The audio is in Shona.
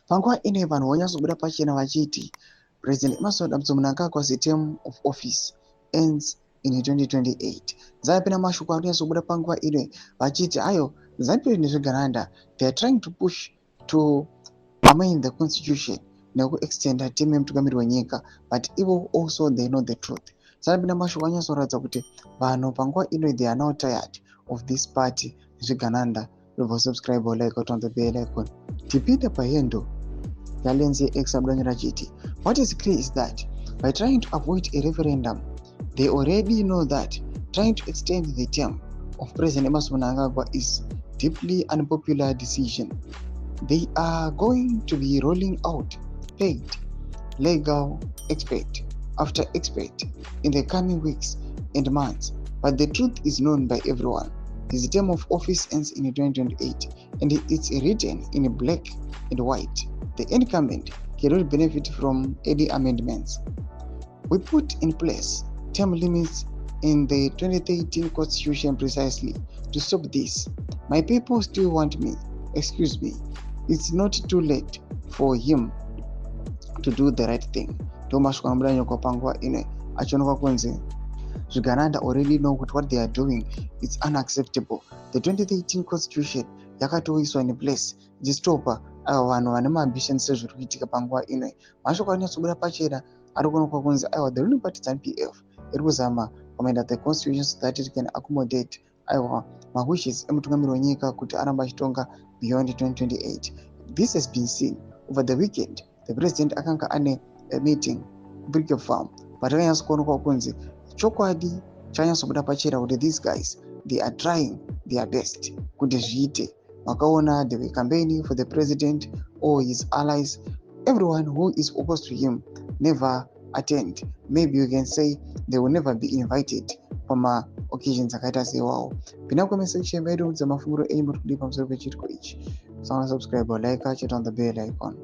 Panguva ine vanhu vonyatsobuda pachena vachiti President Emmerson Mnangagwa's term of office ends in 2028. Zapina mashoko anonyatsobuda panguva ine vachiti ayo ZANU-PF nezveGaranda they are trying to push to amend the constitution nekuextend term yemutungamiri wenyika, but ivo also they know the truth. Zapina mashoko anyatsoratidza kuti vanhu panguva ino they are now tired of this party nezveGaranda. Subscribe or like on the bell icon. Tipite pahendo Yalenzi X Abdonyera GT. What is clear is that by trying to avoid a referendum, they already know that trying to extend the term of President Emmerson Mnangagwa is deeply unpopular decision. They are going to be rolling out paid legal expert after expert in the coming weeks and months, but the truth is known by everyone. His term of office ends in 2028 and it's written in black and white. The incumbent cannot benefit from any amendments. We put in place term limits in the 2013 Constitution precisely to stop this. My people still want me. Excuse me. It's not too late for him to do the right thing. Thomas Kwambranyo Kopangwa ine achonoka kunze. Uganda already know what they are doing. It's unacceptable. The 2013 Constitution yakatoiswa in place dzistopa avo vanhu vane maambitions sezviri kuitika panguva ino. Mashoko anyatsobuda pachena ari kuonekwa kunzi aiwa the ruling party ZANU-PF iri kuzama kuamend the constitution so that it can accommodate aiwa mawishes emutungamiri wenyika kuti aramba achitonga beyond 2028. This has been seen over the weekend. The president akanga ane a meeting Brick Farm, but akanyatsokuonekwa kunzi chokwadi chanyatsobuda pachena kuti these guys they are trying their best kuti zviite. Makaona they were campaigning for the president or his allies. Everyone who is opposed to him never attend. Maybe you can say they will never be invited pama occasions akaita seiwawo. Pinda comment section medu dzamafunguro enyu muri kudi pamusoro pechitiko ichi. Subscribe or like, check on the bell icon.